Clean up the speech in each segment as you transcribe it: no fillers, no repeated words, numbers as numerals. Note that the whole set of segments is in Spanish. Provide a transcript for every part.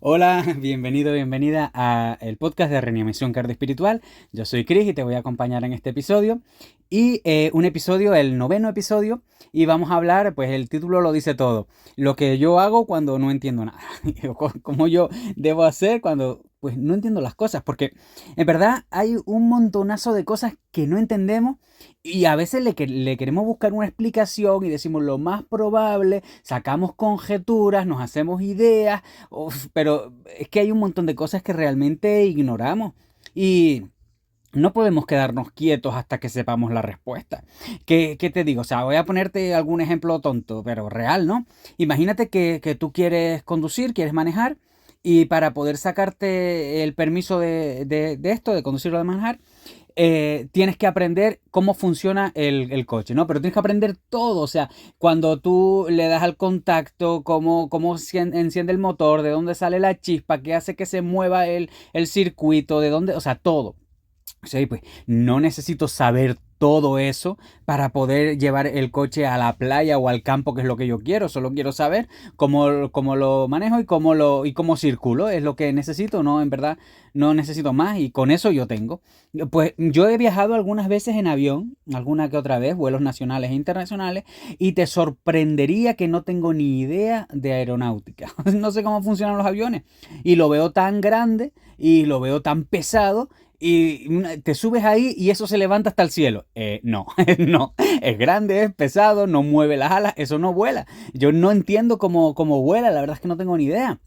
Hola, bienvenido, bienvenida a el podcast de Reanimación Espiritual. Yo soy Chris y te voy a acompañar en este episodio. Y un episodio, el noveno episodio, y vamos a hablar, pues el título lo dice todo. Lo que yo hago cuando no entiendo nada. Cómo yo debo hacer cuando pues no entiendo las cosas. Porque en verdad hay un montonazo de cosas que no entendemos y a veces le queremos buscar una explicación y decimos lo más probable, sacamos conjeturas, nos hacemos ideas. Uf, pero es que hay un montón de cosas que realmente ignoramos y no podemos quedarnos quietos hasta que sepamos la respuesta. ¿Qué te digo? O sea, voy a ponerte algún ejemplo tonto, pero real, ¿no? Imagínate que tú quieres conducir, quieres manejar, y para poder sacarte el permiso de esto, de conducir o de manejar, tienes que aprender cómo funciona el coche, ¿no? Pero tienes que aprender todo, o sea, cuando tú le das al contacto, cómo enciende el motor, de dónde sale la chispa, qué hace que se mueva el circuito, de dónde, o sea, todo. Sí, pues no necesito saber todo eso para poder llevar el coche a la playa o al campo, que es lo que yo quiero. Solo quiero saber cómo lo manejo y cómo circulo. Es lo que necesito, ¿no? En verdad, no necesito más y con eso yo tengo. Pues yo he viajado algunas veces en avión, alguna que otra vez, vuelos nacionales e internacionales, y te sorprendería que no tengo ni idea de aeronáutica. No sé cómo funcionan los aviones y lo veo tan grande y lo veo tan pesado y te subes ahí y eso se levanta hasta el cielo. No, no. Es grande, es pesado, no mueve las alas, eso no vuela. Yo no entiendo cómo vuela, la verdad es que no tengo ni idea.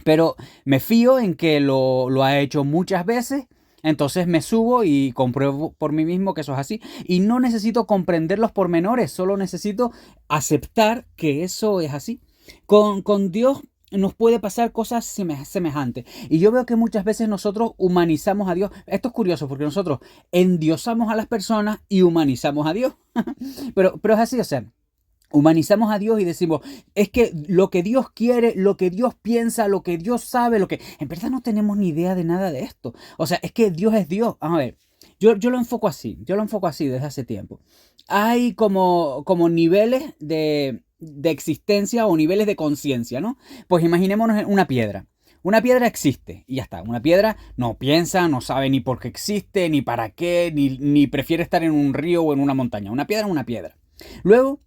Pero me fío en que lo ha hecho muchas veces. Entonces me subo y compruebo por mí mismo que eso es así. Y no necesito comprender los pormenores, solo necesito aceptar que eso es así. Con Dios nos puede pasar cosas semejantes. Y yo veo que muchas veces nosotros humanizamos a Dios. Esto es curioso porque nosotros endiosamos a las personas y humanizamos a Dios. Pero es así, o sea, humanizamos a Dios y decimos, es que lo que Dios quiere, lo que Dios piensa, lo que Dios sabe, lo que... En verdad no tenemos ni idea de nada de esto. O sea, es que Dios es Dios. Vamos a ver, yo lo enfoco así desde hace tiempo. Hay como niveles de existencia o niveles de conciencia, ¿no? Pues imaginémonos una piedra. Una piedra existe y ya está. Una piedra no piensa, no sabe ni por qué existe, ni para qué, ni prefiere estar en un río o en una montaña. Una piedra es una piedra. Luego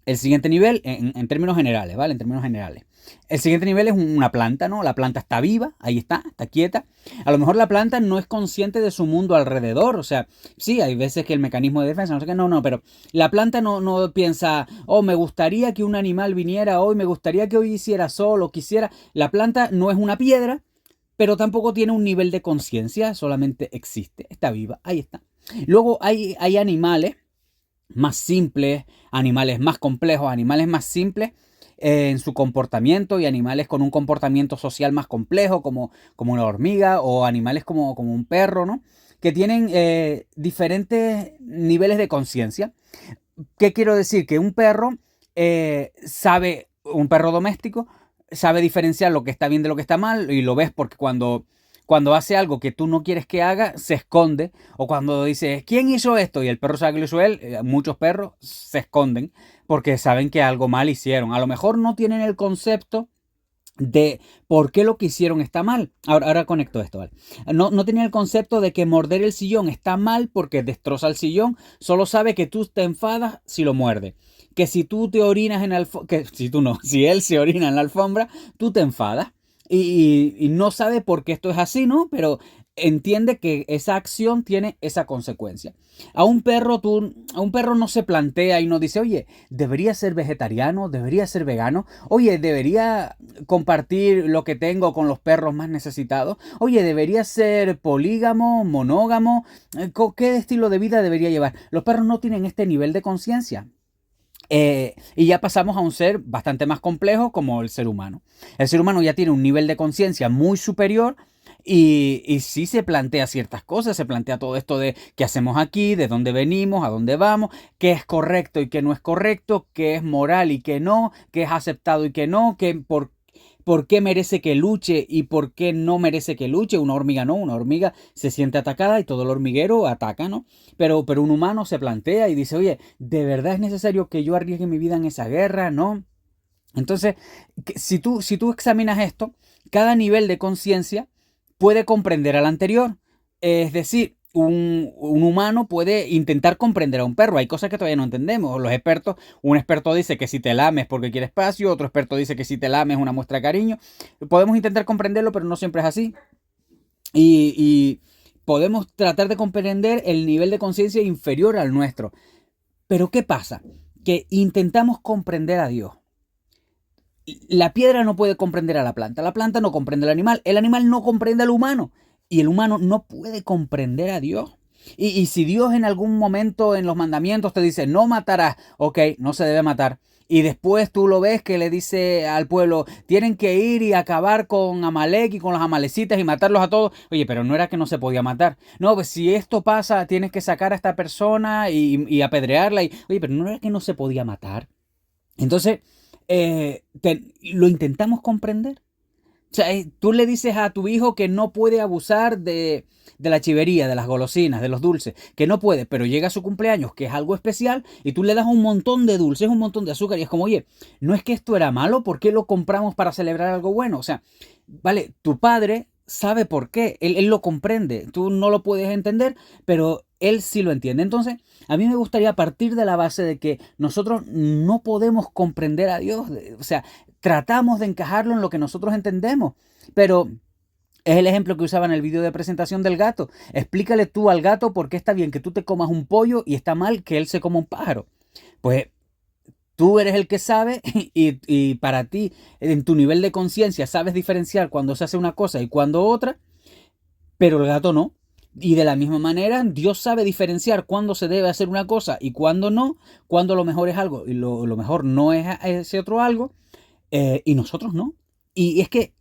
el siguiente nivel, en términos generales, ¿vale? En términos generales. El siguiente nivel es una planta, ¿no? La planta está viva, ahí está quieta. A lo mejor la planta no es consciente de su mundo alrededor. O sea, sí, hay veces que el mecanismo de defensa, no sé qué, no, pero la planta no piensa, oh, me gustaría que un animal viniera hoy, me gustaría que hoy hiciera sol o quisiera. La planta no es una piedra, pero tampoco tiene un nivel de conciencia, solamente existe, está viva, ahí está. Luego hay animales más simples, animales más complejos, animales más simples en su comportamiento y animales con un comportamiento social más complejo como una hormiga o animales como un perro, ¿no? Que tienen diferentes niveles de conciencia. ¿Qué quiero decir? Que un perro un perro doméstico, sabe diferenciar lo que está bien de lo que está mal y lo ves porque cuando hace algo que tú no quieres que haga, se esconde. O cuando dices, ¿quién hizo esto? Y el perro sabe que lo hizo él, muchos perros se esconden porque saben que algo mal hicieron. A lo mejor no tienen el concepto de por qué lo que hicieron está mal. Ahora conecto esto, ¿vale? No tenía el concepto de que morder el sillón está mal porque destroza el sillón. Solo sabe que tú te enfadas si lo muerde. Que si tú te orinas en la alfombra, que si tú no, si él se orina en la alfombra, tú te enfadas. Y no sabe por qué esto es así, ¿no? Pero entiende que esa acción tiene esa consecuencia. A un perro no se plantea y no dice, oye, debería ser vegetariano, debería ser vegano, oye, debería compartir lo que tengo con los perros más necesitados, oye, debería ser polígamo, monógamo, ¿qué estilo de vida debería llevar? Los perros no tienen este nivel de conciencia. Y ya pasamos a un ser bastante más complejo como el ser humano. El ser humano ya tiene un nivel de conciencia muy superior y sí se plantea ciertas cosas, se plantea todo esto de qué hacemos aquí, de dónde venimos, a dónde vamos, qué es correcto y qué no es correcto, qué es moral y qué no, qué es aceptado y qué no, por qué merece que luche y por qué no merece que luche. Una hormiga no, una hormiga se siente atacada y todo el hormiguero ataca, ¿no? Pero un humano se plantea y dice, oye, ¿de verdad es necesario que yo arriesgue mi vida en esa guerra? ¿No? Entonces, si tú examinas esto, cada nivel de conciencia puede comprender al anterior. Es decir, un humano puede intentar comprender a un perro. Hay cosas que todavía no entendemos. Los expertos, un experto dice que si te lames porque quiere espacio, otro experto dice que si te lames es una muestra de cariño. Podemos intentar comprenderlo, pero no siempre es así. Y podemos tratar de comprender el nivel de conciencia inferior al nuestro. Pero ¿qué pasa? Que intentamos comprender a Dios. La piedra no puede comprender a la planta no comprende al animal, el animal no comprende al humano y el humano no puede comprender a Dios. Y si Dios en algún momento en los mandamientos te dice no matarás, ok, no se debe matar. Y después tú lo ves que le dice al pueblo, tienen que ir y acabar con Amalek y con los amalecitas y matarlos a todos. Oye, pero no era que no se podía matar. No, pues si esto pasa, tienes que sacar a esta persona y apedrearla. Oye, pero no era que no se podía matar. Entonces, lo intentamos comprender. O sea, tú le dices a tu hijo que no puede abusar de la chivería, de las golosinas, de los dulces, que no puede, pero llega su cumpleaños, que es algo especial, y tú le das un montón de dulces, un montón de azúcar, y es como, oye, no es que esto era malo, ¿por qué lo compramos para celebrar algo bueno? O sea, vale, tu padre sabe por qué, él lo comprende, tú no lo puedes entender, pero él sí lo entiende. Entonces, a mí me gustaría partir de la base de que nosotros no podemos comprender a Dios, o sea, tratamos de encajarlo en lo que nosotros entendemos, pero es el ejemplo que usaba en el vídeo de presentación del gato. Explícale tú al gato por qué está bien que tú te comas un pollo y está mal que él se coma un pájaro. Pues tú eres el que sabe y para ti, en tu nivel de conciencia, sabes diferenciar cuando se hace una cosa y cuando otra, pero el gato no. Y de la misma manera, Dios sabe diferenciar cuándo se debe hacer una cosa y cuándo no, cuándo lo mejor es algo y lo mejor no es ese otro algo, y nosotros no. Y es que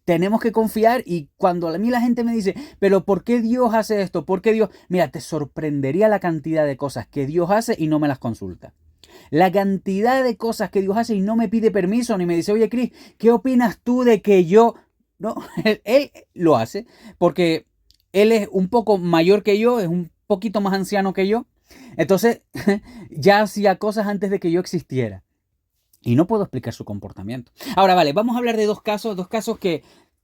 tenemos que confiar y cuando a mí la gente me dice, pero ¿por qué Dios hace esto? ¿Por qué Dios? Mira, te sorprendería la cantidad de cosas que Dios hace y no me las consulta. La cantidad de cosas que Dios hace y no me pide permiso ni me dice, oye, Cris, ¿qué opinas tú de que yo? No, él lo hace porque él es un poco mayor que yo, es un poquito más anciano que yo. Entonces, ya hacía cosas antes de que yo existiera. Y no puedo explicar su comportamiento. Ahora, vale, vamos a hablar de dos casos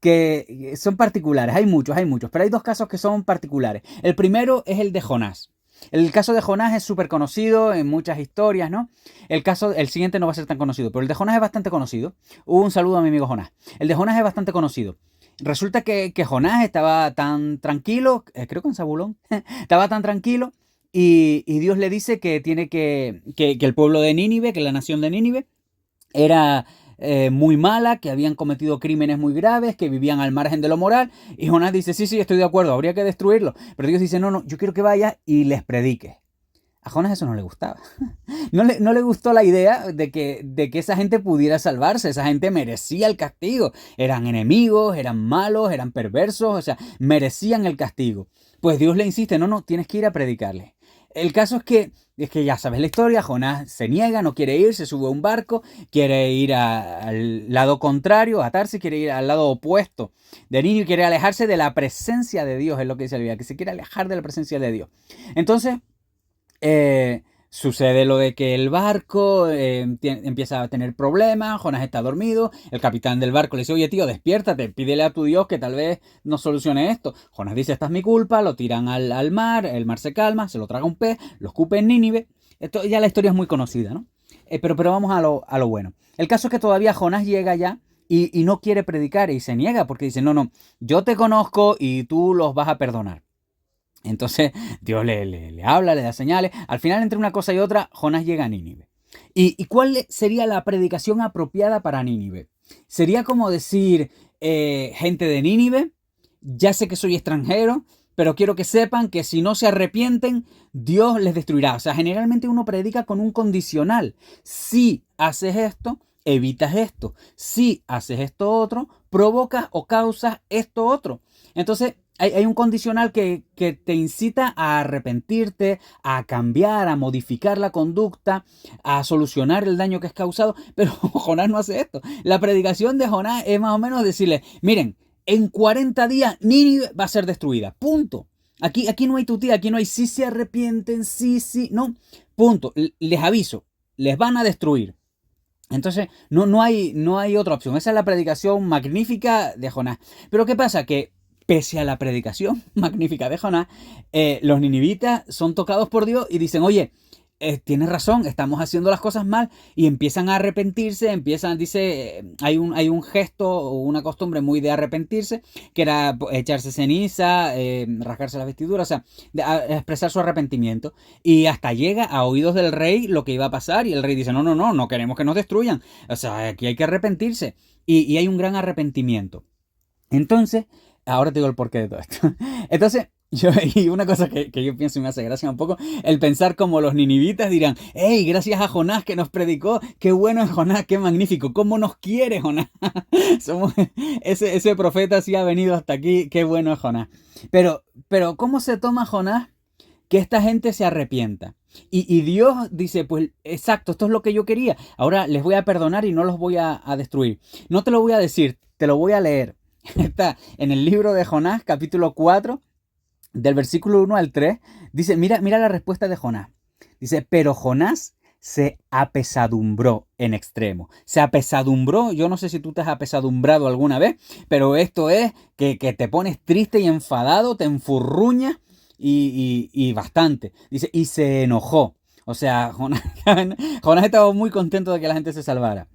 que son particulares. Hay muchos, pero hay dos casos que son particulares. El primero es el de Jonás. El caso de Jonás es súper conocido en muchas historias, ¿no? El siguiente no va a ser tan conocido, pero el de Jonás es bastante conocido. Un saludo a mi amigo Jonás. El de Jonás es bastante conocido. Resulta que Jonás estaba tan tranquilo, creo que en Zabulón, estaba tan tranquilo y Dios le dice que tiene que el pueblo de Nínive, que la nación de Nínive, era muy mala, que habían cometido crímenes muy graves, que vivían al margen de lo moral. Y Jonás dice, sí, estoy de acuerdo, habría que destruirlo. Pero Dios dice, no, yo quiero que vayas y les prediques. A Jonás eso no le gustaba. No le gustó la idea de que esa gente pudiera salvarse. Esa gente merecía el castigo. Eran enemigos, eran malos, eran perversos, o sea, merecían el castigo. Pues Dios le insiste, no, tienes que ir a predicarles. El caso es que ya sabes la historia, Jonás se niega, no quiere ir, se sube a un barco, quiere ir al lado contrario, a Tarsis, quiere ir al lado opuesto de Nínive, quiere alejarse de la presencia de Dios, es lo que dice la Biblia, que se quiere alejar de la presencia de Dios. Entonces, sucede lo de que el barco empieza a tener problemas, Jonás está dormido, el capitán del barco le dice, oye tío, despiértate, pídele a tu Dios que tal vez nos solucione esto. Jonás dice, esta es mi culpa, lo tiran al mar, el mar se calma, se lo traga un pez, lo escupe en Nínive. Esto, ya la historia es muy conocida, ¿no? Pero vamos a lo bueno. El caso es que todavía Jonás llega ya y no quiere predicar y se niega porque dice, no, yo te conozco y tú los vas a perdonar. Entonces Dios le habla, le da señales. Al final, entre una cosa y otra, Jonás llega a Nínive. ¿Y cuál sería la predicación apropiada para Nínive? Sería como decir, gente de Nínive, ya sé que soy extranjero, pero quiero que sepan que si no se arrepienten, Dios les destruirá. O sea, generalmente uno predica con un condicional. Si haces esto, evitas esto. Si haces esto otro, provocas o causas esto otro. Entonces, hay un condicional que te incita a arrepentirte, a cambiar, a modificar la conducta, a solucionar el daño que has causado, pero Jonás no hace esto. La predicación de Jonás es más o menos decirle, miren, en 40 días Nínive va a ser destruida, punto. Aquí no hay tutía, aquí no hay si se arrepienten, sí, no, punto. Les aviso, les van a destruir. Entonces, no hay otra opción. Esa es la predicación magnífica de Jonás. Pero ¿qué pasa? Que pese a la predicación magnífica de Jonás, los ninivitas son tocados por Dios y dicen, oye, tienes razón, estamos haciendo las cosas mal, y empiezan a arrepentirse, hay un gesto o una costumbre muy de arrepentirse, que era echarse ceniza, rasgarse las vestiduras, o sea, expresar su arrepentimiento, y hasta llega a oídos del rey lo que iba a pasar, y el rey dice, no queremos que nos destruyan, o sea, aquí hay que arrepentirse, y hay un gran arrepentimiento. Entonces, ahora te digo el porqué de todo esto. Entonces, y una cosa que yo pienso y me hace gracia un poco, el pensar como los ninivitas dirán, hey, gracias a Jonás que nos predicó, qué bueno es Jonás, qué magnífico, cómo nos quiere Jonás. Somos, ese profeta sí ha venido hasta aquí, qué bueno es Jonás. Pero ¿cómo se toma Jonás que esta gente se arrepienta? Y Dios dice, pues exacto, esto es lo que yo quería, ahora les voy a perdonar y no los voy a destruir. No te lo voy a decir, te lo voy a leer. Está en el libro de Jonás, capítulo 4, del versículo 1 al 3, dice, mira la respuesta de Jonás. Dice, pero Jonás se apesadumbró en extremo. Se apesadumbró, yo no sé si tú te has apesadumbrado alguna vez, pero esto es que te pones triste y enfadado, te enfurruñas y bastante. Dice, y se enojó. O sea, Jonás estaba muy contento de que la gente se salvara.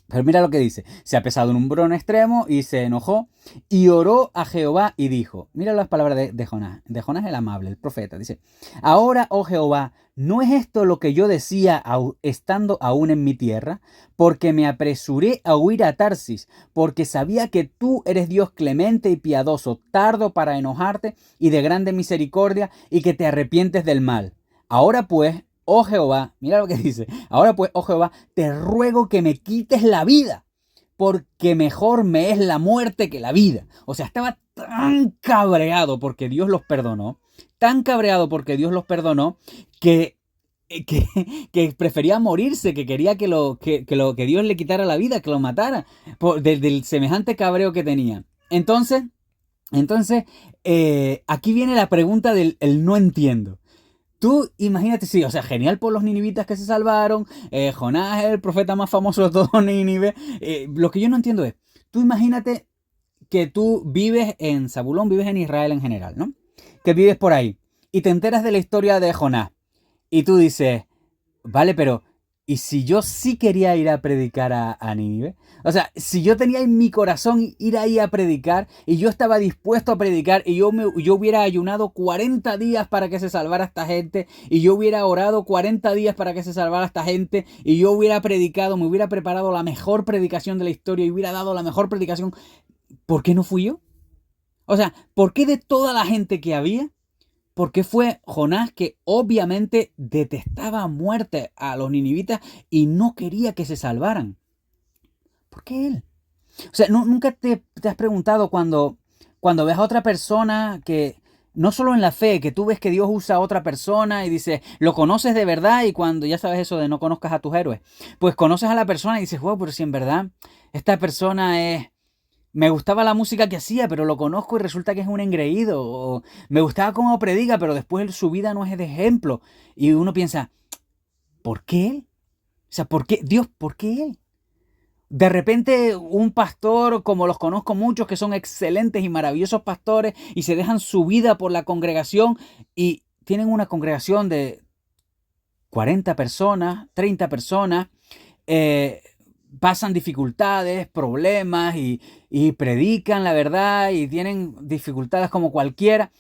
Pero mira lo que dice, se apesadumbró en extremo y se enojó y oró a Jehová y dijo, mira las palabras de Jonás el amable, el profeta, dice, ahora, oh Jehová, ¿no es esto lo que yo decía estando aún en mi tierra? Porque me apresuré a huir a Tarsis, porque sabía que tú eres Dios clemente y piadoso, tardo para enojarte y de grande misericordia, y que te arrepientes del mal. Ahora pues, oh Jehová, mira lo que dice, ahora pues, oh Jehová, te ruego que me quites la vida, porque mejor me es la muerte que la vida. O sea, estaba tan cabreado porque Dios los perdonó, tan cabreado porque Dios los perdonó, que, que, que prefería morirse, que quería que Dios le quitara la vida, que lo matara, del semejante cabreo que tenía. Entonces, aquí viene la pregunta del el no entiendo. Tú imagínate, sí, o sea, genial por los ninivitas que se salvaron, Jonás es el profeta más famoso de todo Nínive. Lo que yo no entiendo es, tú imagínate que tú vives en Zabulón, vives en Israel en general, ¿no? Que vives por ahí y te enteras de la historia de Jonás y tú dices, vale, pero ¿y si yo sí quería ir a predicar a Nínive? O sea, si yo tenía en mi corazón ir ahí a predicar y yo estaba dispuesto a predicar y yo hubiera ayunado 40 días para que se salvara esta gente y yo hubiera orado 40 días para que se salvara esta gente y yo hubiera predicado, me hubiera preparado la mejor predicación de la historia y hubiera dado la mejor predicación, ¿por qué no fui yo? O sea, ¿por qué de toda la gente que había? Porque fue Jonás que obviamente detestaba a muerte a los ninivitas y no quería que se salvaran. ¿Por qué él? O sea, nunca te has preguntado cuando ves a otra persona que, no solo en la fe, que tú ves que Dios usa a otra persona y dices, lo conoces de verdad, y cuando ya sabes eso de no conozcas a tus héroes, pues conoces a la persona y dices, wow, pero si en verdad esta persona es... Me gustaba la música que hacía, pero lo conozco y resulta que es un engreído. O me gustaba cómo predica, pero después su vida no es de ejemplo. Y uno piensa, ¿por qué él? O sea, ¿por qué? Dios, ¿por qué él? De repente un pastor, como los conozco muchos, que son excelentes y maravillosos pastores, y se dejan su vida por la congregación y tienen una congregación de 40 personas, 30 personas, eh, pasan dificultades, problemas y predican la verdad y tienen dificultades como cualquiera.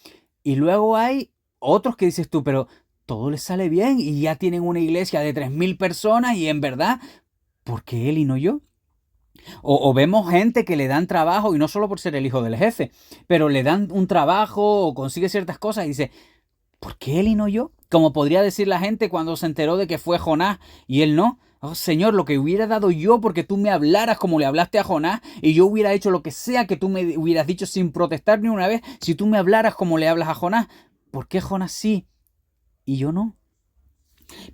Y luego hay otros que dices tú, pero todo les sale bien y ya tienen una iglesia de 3.000 personas y en verdad, ¿por qué él y no yo? O vemos gente que le dan trabajo y no solo por ser el hijo del jefe, pero le dan un trabajo o consigue ciertas cosas y dice, ¿por qué él y no yo? Como podría decir la gente cuando se enteró de que fue Jonás y él no. Oh Señor, lo que hubiera dado yo porque tú me hablaras como le hablaste a Jonás y yo hubiera hecho lo que sea que tú me hubieras dicho sin protestar ni una vez, si tú me hablaras como le hablas a Jonás. ¿Por qué Jonás sí y yo no?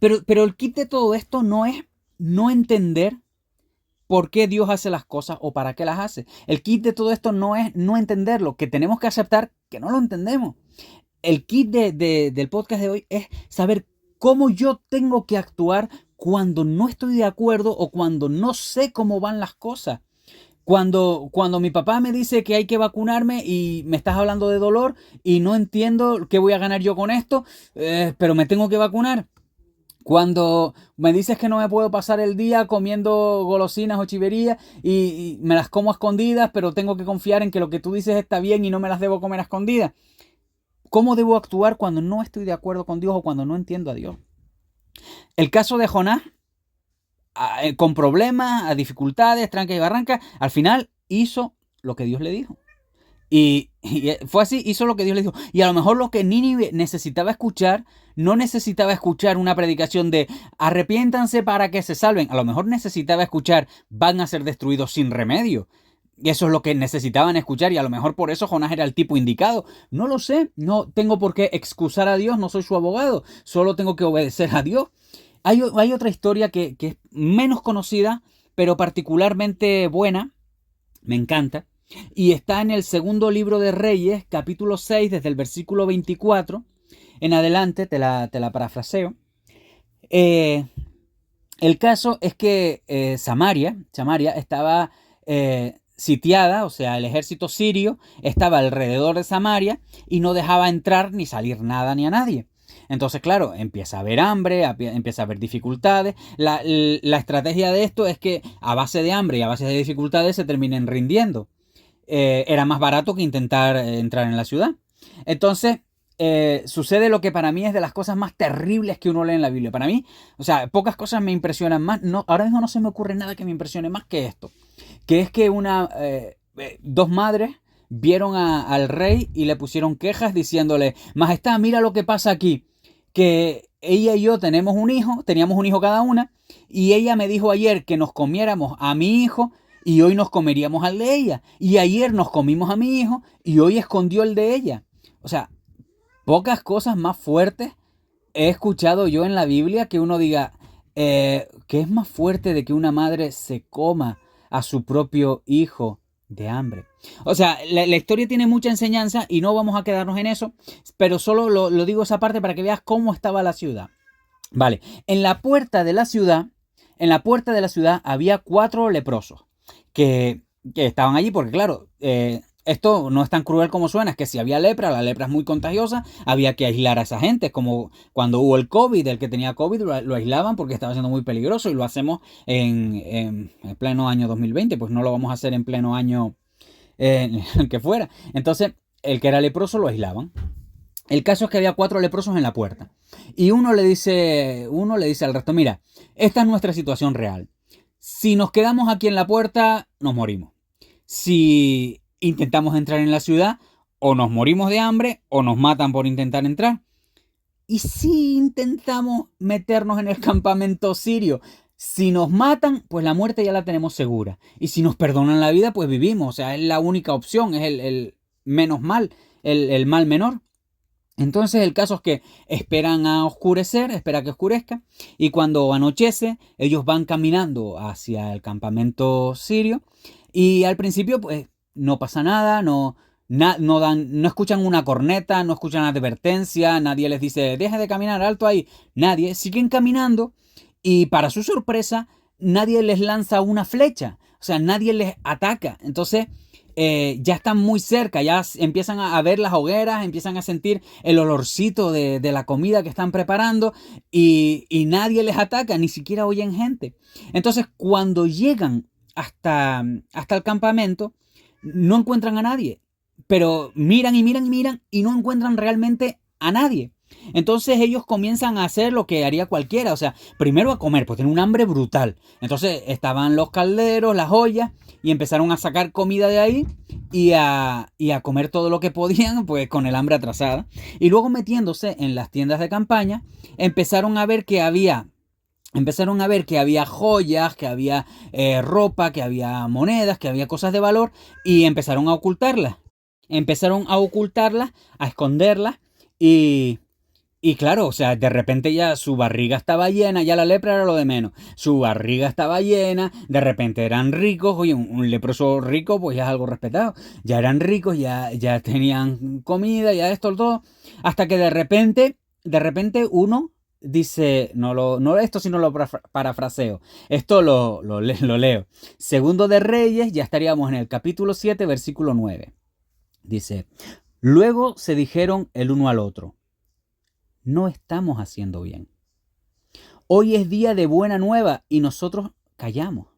Pero el kit de todo esto no es no entender por qué Dios hace las cosas o para qué las hace. El kit de todo esto no es no entenderlo, que tenemos que aceptar que no lo entendemos. El kit del podcast de hoy es saber cómo yo tengo que actuar cuando no estoy de acuerdo o cuando no sé cómo van las cosas. Cuando mi papá me dice que hay que vacunarme y me estás hablando de dolor y no entiendo qué voy a ganar yo con esto, pero me tengo que vacunar. Cuando me dices que no me puedo pasar el día comiendo golosinas o chiverías y me las como a escondidas, pero tengo que confiar en que lo que tú dices está bien y no me las debo comer a escondidas. ¿Cómo debo actuar cuando no estoy de acuerdo con Dios o cuando no entiendo a Dios? El caso de Jonás, con problemas, a dificultades, trancas y barrancas, al final hizo lo que Dios le dijo. Y fue así, hizo lo que Dios le dijo. Y a lo mejor lo que Nínive necesitaba escuchar, no necesitaba escuchar una predicación de arrepiéntanse para que se salven. A lo mejor necesitaba escuchar van a ser destruidos sin remedio. Y eso es lo que necesitaban escuchar y a lo mejor por eso Jonás era el tipo indicado. No lo sé, no tengo por qué excusar a Dios, no soy su abogado, solo tengo que obedecer a Dios. Hay otra historia que es menos conocida, pero particularmente buena, me encanta, y está en el segundo libro de Reyes, capítulo 6, desde el versículo 24 en adelante, te la parafraseo. El caso es que Samaria estaba sitiada, o sea, el ejército sirio estaba alrededor de Samaria y no dejaba entrar ni salir nada ni a nadie. Entonces, claro, empieza a haber hambre, empieza a haber dificultades. La estrategia de esto es que a base de hambre y a base de dificultades se terminen rindiendo. Era más barato que intentar entrar en la ciudad. Entonces, sucede lo que para mí es de las cosas más terribles que uno lee en la Biblia. Para mí, o sea, pocas cosas me impresionan más. No, ahora mismo no se me ocurre nada que me impresione más que esto. Que es que dos madres vieron al rey y le pusieron quejas diciéndole, Majestad, mira lo que pasa aquí. Que ella y yo teníamos un hijo cada una, y ella me dijo ayer que nos comiéramos a mi hijo y hoy nos comeríamos al de ella. Y ayer nos comimos a mi hijo y hoy escondió el de ella. O sea, pocas cosas más fuertes he escuchado yo en la Biblia que uno diga, ¿qué es más fuerte de que una madre se coma a su propio hijo de hambre? O sea, la historia tiene mucha enseñanza y no vamos a quedarnos en eso, pero solo lo digo esa parte para que veas cómo estaba la ciudad. Vale, en la puerta de la ciudad había 4 leprosos que estaban allí porque, claro, esto no es tan cruel como suena, es que si había lepra, la lepra es muy contagiosa, había que aislar a esa gente, como cuando hubo el COVID, el que tenía COVID lo aislaban porque estaba siendo muy peligroso y lo hacemos en pleno año 2020, pues no lo vamos a hacer en pleno año el que fuera. Entonces, el que era leproso lo aislaban. El caso es que había 4 leprosos en la puerta y uno le dice al resto, mira, esta es nuestra situación real. Si nos quedamos aquí en la puerta, nos morimos. Si intentamos entrar en la ciudad, o nos morimos de hambre o nos matan por intentar entrar. ¿Y si intentamos meternos en el campamento sirio? Si nos matan, pues la muerte ya la tenemos segura. Y si nos perdonan la vida, pues vivimos. O sea, es la única opción, es el menos mal, el mal menor. Entonces el caso es que esperan a oscurecer, espera que oscurezca, y cuando anochece, ellos van caminando hacia el campamento sirio, y al principio pues no pasa nada, no escuchan una corneta, no escuchan advertencia, nadie les dice, deja de caminar, alto ahí, nadie, siguen caminando, y para su sorpresa, nadie les lanza una flecha, o sea, nadie les ataca. Entonces ya están muy cerca, ya empiezan a ver las hogueras, empiezan a sentir el olorcito de la comida que están preparando y nadie les ataca, ni siquiera oyen gente. Entonces, cuando llegan hasta el campamento, no encuentran a nadie, pero miran y miran y miran y no encuentran realmente a nadie. Entonces ellos comienzan a hacer lo que haría cualquiera, o sea, primero a comer, pues tienen un hambre brutal. Entonces estaban los calderos, las ollas, y empezaron a sacar comida de ahí y a comer todo lo que podían, pues con el hambre atrasada. Y luego metiéndose en las tiendas de campaña, empezaron a ver que había joyas, que había ropa, que había monedas, que había cosas de valor, y empezaron a ocultarlas. A esconderlas, y claro, o sea, de repente ya su barriga estaba llena, ya la lepra era lo de menos. Su barriga estaba llena, de repente eran ricos, oye, un leproso rico pues ya es algo respetado. Ya eran ricos, ya tenían comida, ya esto, todo. Hasta que de repente uno dice, no esto, sino lo parafraseo. Esto lo leo. Segundo de Reyes, ya estaríamos en el capítulo 7, versículo 9. Dice, luego se dijeron el uno al otro, no estamos haciendo bien. Hoy es día de buena nueva y nosotros callamos.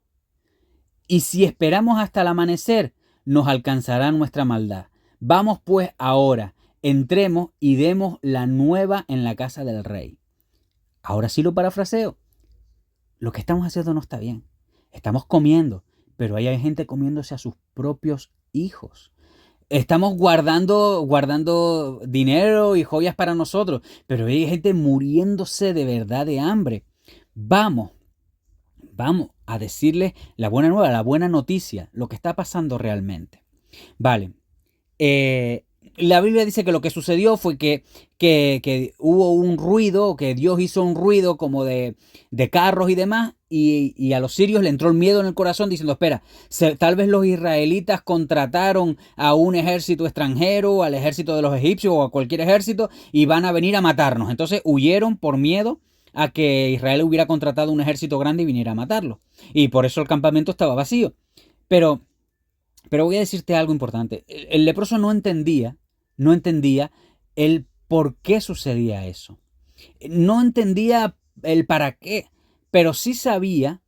Y si esperamos hasta el amanecer, nos alcanzará nuestra maldad. Vamos pues ahora, entremos y demos la nueva en la casa del rey. Ahora sí lo parafraseo. Lo que estamos haciendo no está bien. Estamos comiendo, pero ahí hay gente comiéndose a sus propios hijos. Estamos guardando dinero y joyas para nosotros, pero hay gente muriéndose de verdad de hambre. Vamos a decirles la buena nueva, la buena noticia, lo que está pasando realmente. Vale. La Biblia dice que lo que sucedió fue que hubo un ruido, que Dios hizo un ruido como de carros y demás, y a los sirios le entró el miedo en el corazón diciendo, espera, tal vez los israelitas contrataron a un ejército extranjero, al ejército de los egipcios o a cualquier ejército, y van a venir a matarnos. Entonces huyeron por miedo a que Israel hubiera contratado un ejército grande y viniera a matarlo. Y por eso el campamento estaba vacío. Pero voy a decirte algo importante. El leproso no entendía el por qué sucedía eso. No entendía el para qué, pero sí sabía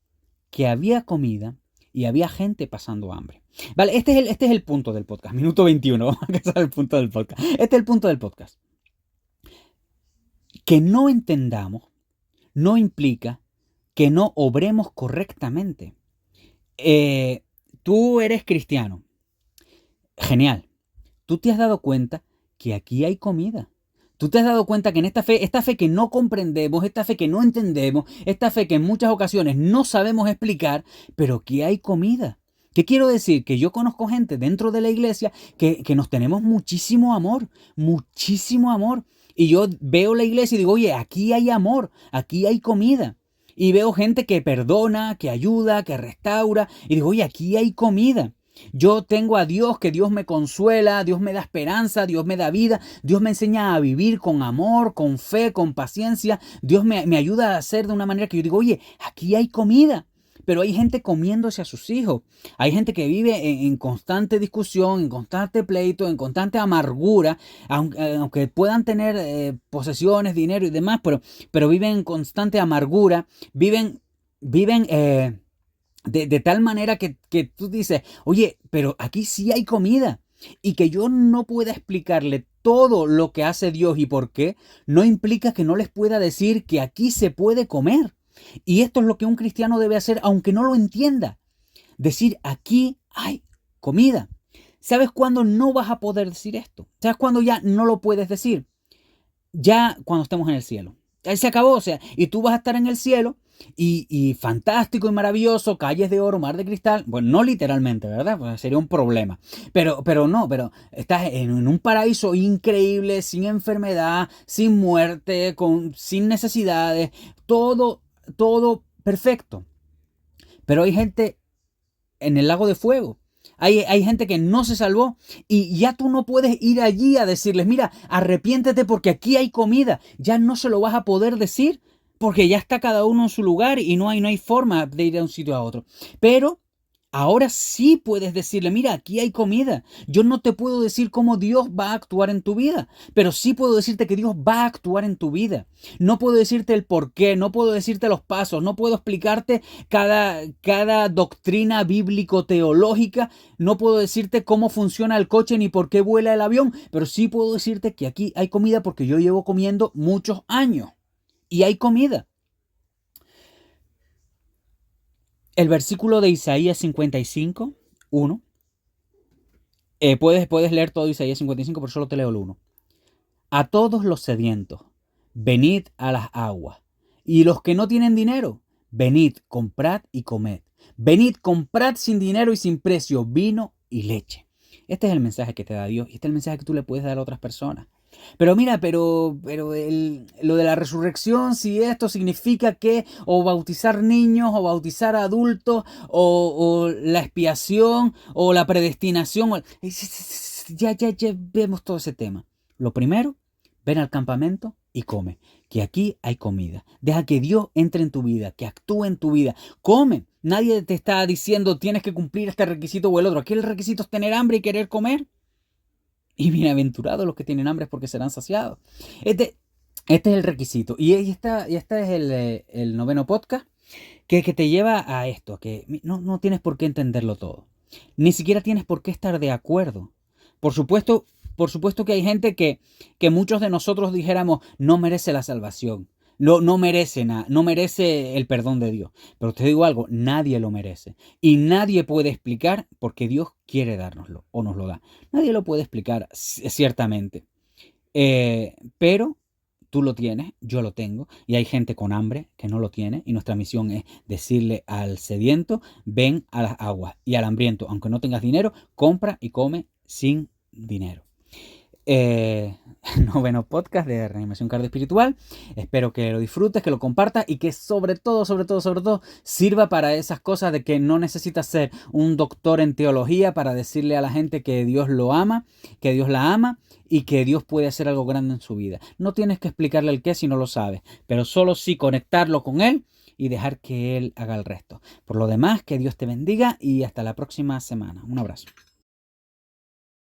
que había comida y había gente pasando hambre. Vale, este es el punto del podcast. Minuto 21, vamos a empezar el punto del podcast. Este es el punto del podcast. Que no entendamos no implica que no obremos correctamente. Tú eres cristiano. Genial. Tú te has dado cuenta que aquí hay comida. Tú te has dado cuenta que en esta fe que no comprendemos, esta fe que no entendemos, esta fe que en muchas ocasiones no sabemos explicar, pero que hay comida. ¿Qué quiero decir? Que yo conozco gente dentro de la iglesia que nos tenemos muchísimo amor, muchísimo amor. Y yo veo la iglesia y digo, oye, aquí hay amor, aquí hay comida. Y veo gente que perdona, que ayuda, que restaura. Y digo, oye, aquí hay comida. Yo tengo a Dios, que Dios me consuela, Dios me da esperanza, Dios me da vida, Dios me enseña a vivir con amor, con fe, con paciencia. Dios me ayuda a hacer de una manera que yo digo, oye, aquí hay comida. Pero hay gente comiéndose a sus hijos. Hay gente que vive en constante discusión, en constante pleito, en constante amargura, aunque puedan tener posesiones, dinero y demás, pero viven en constante amargura, viven de tal manera que tú dices, oye, pero aquí sí hay comida. Y que yo no pueda explicarle todo lo que hace Dios y por qué, no implica que no les pueda decir que aquí se puede comer. Y esto es lo que un cristiano debe hacer, aunque no lo entienda. Decir, aquí hay comida. ¿Sabes cuándo no vas a poder decir esto? ¿Sabes cuándo ya no lo puedes decir? Ya cuando estemos en el cielo. Ya se acabó, o sea, y tú vas a estar en el cielo y fantástico y maravilloso, calles de oro, mar de cristal. Bueno, no literalmente, ¿verdad? Pues sería un problema. Pero estás en un paraíso increíble, sin enfermedad, sin muerte, sin necesidades, todo perfecto. Pero hay gente en el lago de fuego. Hay gente que no se salvó y ya tú no puedes ir allí a decirles, mira, arrepiéntete porque aquí hay comida. Ya no se lo vas a poder decir porque ya está cada uno en su lugar y no hay forma de ir de un sitio a otro. Pero ahora sí puedes decirle, mira, aquí hay comida. Yo no te puedo decir cómo Dios va a actuar en tu vida, pero sí puedo decirte que Dios va a actuar en tu vida. No puedo decirte el por qué, no puedo decirte los pasos, no puedo explicarte cada doctrina bíblico-teológica, no puedo decirte cómo funciona el coche ni por qué vuela el avión, pero sí puedo decirte que aquí hay comida porque yo llevo comiendo muchos años y hay comida. El versículo de Isaías 55, 1. Puedes leer todo Isaías 55, pero solo te leo el 1. A todos los sedientos, venid a las aguas. Y los que no tienen dinero, venid, comprad y comed. Venid, comprad sin dinero y sin precio vino y leche. Este es el mensaje que te da Dios y este es el mensaje que tú le puedes dar a otras personas. Pero mira, lo de la resurrección, si esto significa que o bautizar niños o bautizar adultos o la expiación o la predestinación, ya vemos todo ese tema. Lo primero, ven al campamento y come, que aquí hay comida. Deja que Dios entre en tu vida, que actúe en tu vida. Come. Nadie te está diciendo tienes que cumplir este requisito o el otro. Aquí el requisito es tener hambre y querer comer. Y bienaventurados los que tienen hambre porque serán saciados. Este es el requisito. Y este es el noveno podcast que te lleva a esto, que no tienes por qué entenderlo todo. Ni siquiera tienes por qué estar de acuerdo. Por supuesto que hay gente que muchos de nosotros dijéramos no merece la salvación. No merece nada, no merece el perdón de Dios. Pero te digo algo, nadie lo merece. Y nadie puede explicar por qué Dios quiere dárnoslo o nos lo da. Nadie lo puede explicar ciertamente. Pero tú lo tienes, yo lo tengo, y hay gente con hambre que no lo tiene, y nuestra misión es decirle al sediento, ven a las aguas, y al hambriento, aunque no tengas dinero, compra y come sin dinero. Noveno podcast de Reanimación Cardio Espiritual. Espero que lo disfrutes, que lo compartas y que sobre todo sirva para esas cosas de que no necesitas ser un doctor en teología para decirle a la gente que Dios lo ama, que Dios la ama y que Dios puede hacer algo grande en su vida. No tienes que explicarle el qué si no lo sabes, pero solo sí conectarlo con Él y dejar que Él haga el resto. Por lo demás, que Dios te bendiga y hasta la próxima semana. Un abrazo.